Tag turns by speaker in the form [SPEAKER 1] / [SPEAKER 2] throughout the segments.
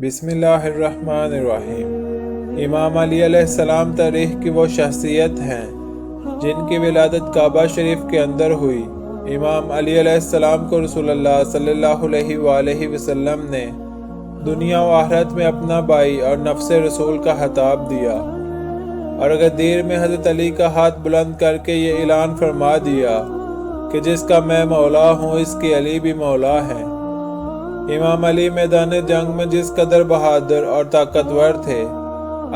[SPEAKER 1] بسم اللہ الرحمن الرحیم۔ امام علی علیہ السلام تاریخ کی وہ شخصیت ہیں جن کی ولادت کعبہ شریف کے اندر ہوئی۔ امام علی علیہ السلام کو رسول اللہ صلی اللہ علیہ وآلہ وسلم نے دنیا و آخرت میں اپنا بھائی اور نفس رسول کا خطاب دیا، اور غدیر میں حضرت علی کا ہاتھ بلند کر کے یہ اعلان فرما دیا کہ جس کا میں مولا ہوں اس کی علی بھی مولا ہے۔ امام علی میدان جنگ میں جس قدر بہادر اور طاقتور تھے،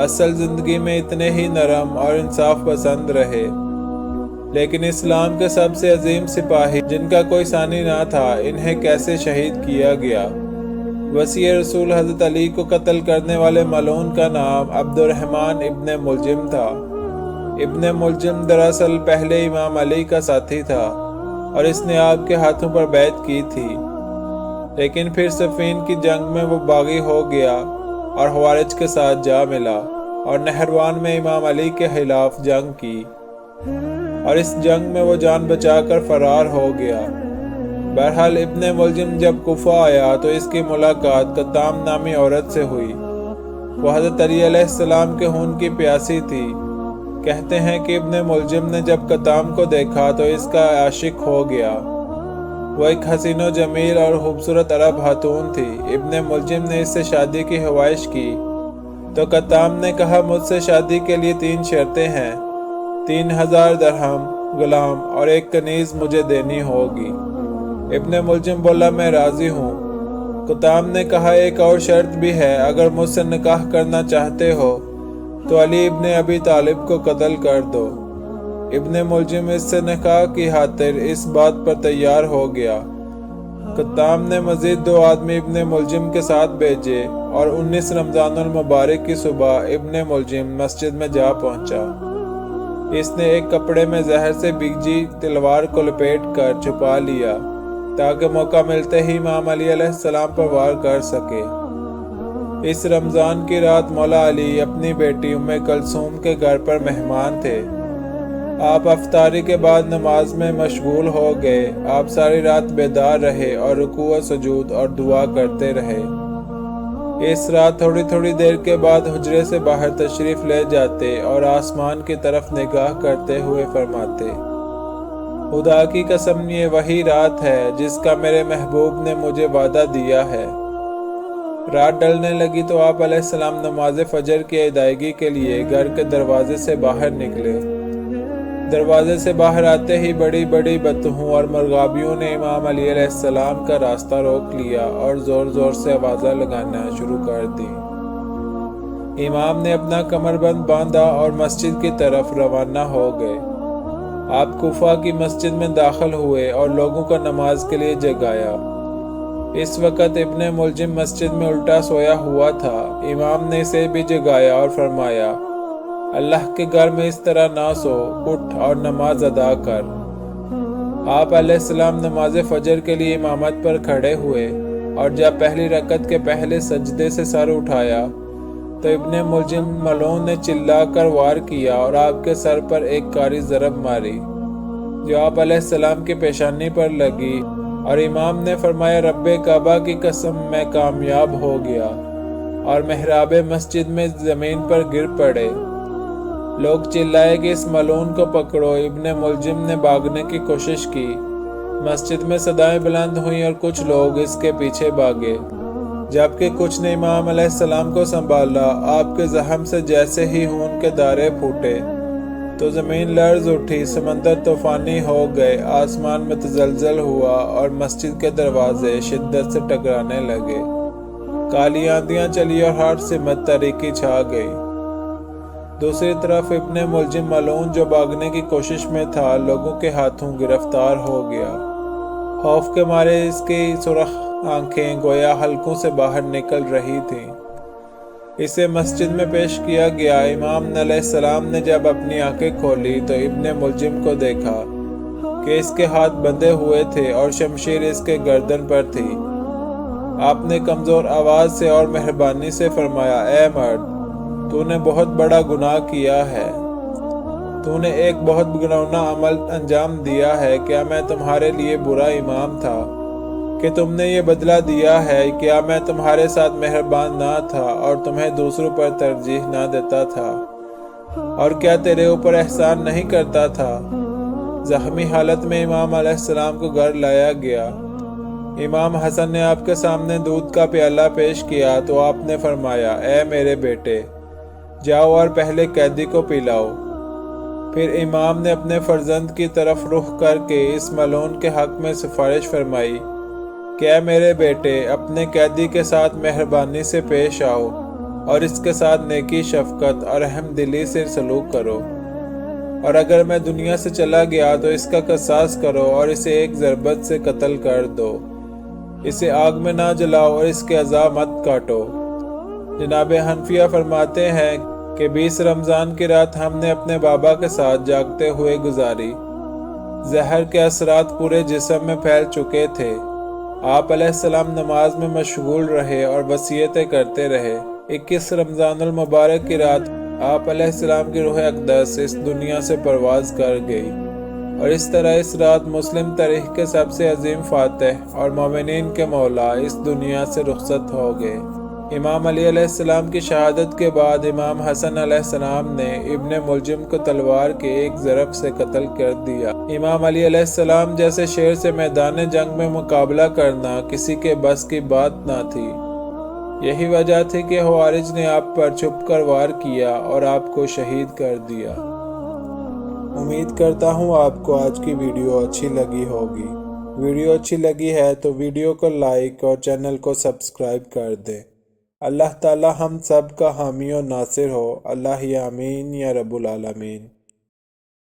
[SPEAKER 1] اصل زندگی میں اتنے ہی نرم اور انصاف پسند رہے، لیکن اسلام کے سب سے عظیم سپاہی جن کا کوئی ثانی نہ تھا، انہیں کیسے شہید کیا گیا؟ وصی رسول حضرت علی کو قتل کرنے والے ملعون کا نام عبد الرحمن ابن ملجم تھا۔ ابن ملجم دراصل پہلے امام علی کا ساتھی تھا اور اس نے آپ کے ہاتھوں پر بیعت کی تھی، لیکن پھر صفین کی جنگ میں وہ باغی ہو گیا اور خوارج کے ساتھ جا ملا اور نہروان میں امام علی کے خلاف جنگ کی، اور اس جنگ میں وہ جان بچا کر فرار ہو گیا۔ بہرحال ابن ملجم جب کوفہ آیا تو اس کی ملاقات قطام نامی عورت سے ہوئی۔ وہ حضرت علی علیہ السلام کے خون کی پیاسی تھی۔ کہتے ہیں کہ ابن ملجم نے جب قطام کو دیکھا تو اس کا عاشق ہو گیا۔ وہ ایک حسین و جمیل اور خوبصورت عرب خاتون تھی۔ ابن ملجم نے اس سے شادی کی خواہش کی تو قطام نے کہا، مجھ سے شادی کے لیے 3 شرطیں ہیں، 3000 درہم، غلام اور ایک کنیز مجھے دینی ہوگی۔ ابن ملجم بولا، میں راضی ہوں۔ قطام نے کہا، ایک اور شرط بھی ہے، اگر مجھ سے نکاح کرنا چاہتے ہو تو علی ابن ابی طالب کو قتل کر دو۔ ابن ملجم اس سے نکاح کی خاطر اس بات پر تیار ہو گیا۔ قطام نے مزید 2 آدمی ابن ملجم کے ساتھ بھیجے اور 19 رمضان المبارک کی صبح ابن ملجم مسجد میں جا پہنچا۔ اس نے ایک کپڑے میں زہر سے بھیجی تلوار کو لپیٹ کر چھپا لیا تاکہ موقع ملتے ہی امام علی علیہ السلام پر وار کر سکے۔ اس رمضان کی رات مولا علی اپنی بیٹی ام کلثوم کے گھر پر مہمان تھے۔ آپ افطاری کے بعد نماز میں مشغول ہو گئے۔ آپ ساری رات بیدار رہے اور رکوع و سجود اور دعا کرتے رہے۔ اس رات تھوڑی تھوڑی دیر کے بعد حجرے سے باہر تشریف لے جاتے اور آسمان کی طرف نگاہ کرتے ہوئے فرماتے، خدا کی قسم یہ وہی رات ہے جس کا میرے محبوب نے مجھے وعدہ دیا ہے۔ رات ڈلنے لگی تو آپ علیہ السلام نماز فجر کی ادائیگی کے لیے گھر کے دروازے سے باہر نکلے۔ دروازے سے باہر آتے ہی بڑی بڑی بطحوں اور مرغابیوں نے امام علی علیہ السلام کا راستہ روک لیا اور زور زور سے آوازیں لگانا شروع کر دی۔ امام نے اپنا کمربند باندھا اور مسجد کی طرف روانہ ہو گئے۔ آپ کوفہ کی مسجد میں داخل ہوئے اور لوگوں کو نماز کے لیے جگایا۔ اس وقت ابن ملجم مسجد میں الٹا سویا ہوا تھا۔ امام نے اسے بھی جگایا اور فرمایا، اللہ کے گھر میں اس طرح نہ سو، اٹھ اور نماز ادا کر۔ آپ علیہ السلام نماز فجر کے لیے امامت پر کھڑے ہوئے اور جب پہلی رکعت کے پہلے سجدے سے سر اٹھایا تو ابن ملجم ملعون نے چلا کر وار کیا اور آپ کے سر پر ایک کاری ضرب ماری جو آپ علیہ السلام کی پیشانی پر لگی، اور امام نے فرمایا، رب کعبہ کی قسم میں کامیاب ہو گیا، اور محراب مسجد میں زمین پر گر پڑے۔ لوگ چلائے کہ اس ملعون کو پکڑو۔ ابن ملجم نے بھاگنے کی کوشش کی۔ مسجد میں صدائیں بلند ہوئیں اور کچھ لوگ اس کے پیچھے بھاگے، جبکہ کچھ نے امام علیہ السلام کو سنبھالا۔ آپ کے زخم سے جیسے ہی خون کے دھارے پھوٹے تو زمین لرز اٹھی، سمندر طوفانی ہو گئے، آسمان میں تزلزل ہوا اور مسجد کے دروازے شدت سے ٹکرانے لگے۔ کالی آندیاں چلی اور ہر سمت تاریکی چھا گئی۔ دوسری طرف ابن ملجم ملعون جو بھاگنے کی کوشش میں تھا، لوگوں کے ہاتھوں گرفتار ہو گیا۔ خوف کے مارے اس کی سرخ آنکھیں گویا حلقوں سے باہر نکل رہی تھیں۔ اسے مسجد میں پیش کیا گیا۔ امام علیہ السلام نے جب اپنی آنکھیں کھولی تو ابن ملجم کو دیکھا کہ اس کے ہاتھ بندھے ہوئے تھے اور شمشیر اس کے گردن پر تھی۔ آپ نے کمزور آواز سے اور مہربانی سے فرمایا، اے مرد، تو نے بہت بڑا گناہ کیا ہے، تو نے ایک بہت گناہگار عمل انجام دیا ہے۔ کیا میں تمہارے لیے برا امام تھا؟ کہ تم نے یہ بدلہ دیا ہے، کیا میں تمہارے ساتھ مہربان نہ تھا اور تمہیں دوسروں پر ترجیح نہ دیتا تھا، اور کیا تیرے اوپر احسان نہیں کرتا تھا؟ زخمی حالت میں امام علیہ السلام کو گھر لایا گیا۔ امام حسن نے آپ کے سامنے دودھ کا پیالہ پیش کیا تو آپ نے فرمایا، اے میرے بیٹے، جاؤ اور پہلے قیدی کو پلاؤ۔ پھر امام نے اپنے فرزند کی طرف رخ کر کے اس ملعون کے حق میں سفارش فرمائی کہ اے میرے بیٹے، اپنے قیدی کے ساتھ مہربانی سے پیش آؤ اور اس کے ساتھ نیکی، شفقت اور رحم دلی سے سلوک کرو، اور اگر میں دنیا سے چلا گیا تو اس کا قصاص کرو اور اسے ایک ضربت سے قتل کر دو، اسے آگ میں نہ جلاؤ اور اس کے اعضاء مت کاٹو۔ جناب حنفیہ فرماتے ہیں کہ 20 رمضان کی رات ہم نے اپنے بابا کے ساتھ جاگتے ہوئے گزاری۔ زہر کے اثرات پورے جسم میں پھیل چکے تھے۔ آپ علیہ السلام نماز میں مشغول رہے اور وصیتیں کرتے رہے۔ 21 رمضان المبارک کی رات آپ علیہ السلام کی روح اقدس اس دنیا سے پرواز کر گئی، اور اس طرح اس رات مسلم تاریخ کے سب سے عظیم فاتح اور مومنین کے مولا اس دنیا سے رخصت ہو گئے۔ امام علی علیہ السلام کی شہادت کے بعد امام حسن علیہ السلام نے ابن ملجم کو تلوار کے ایک ضرب سے قتل کر دیا۔ امام علی علیہ السلام جیسے شیر سے میدان جنگ میں مقابلہ کرنا کسی کے بس کی بات نہ تھی۔ یہی وجہ تھی کہ خوارج نے آپ پر چھپ کر وار کیا اور آپ کو شہید کر دیا۔ امید کرتا ہوں آپ کو آج کی ویڈیو اچھی لگی ہوگی۔ ویڈیو اچھی لگی ہے تو ویڈیو کو لائک اور چینل کو سبسکرائب کر دیں۔ اللہ تعالی ہم سب کا حامی و ناصر ہو۔ اللہ آمین یا رب العالمین۔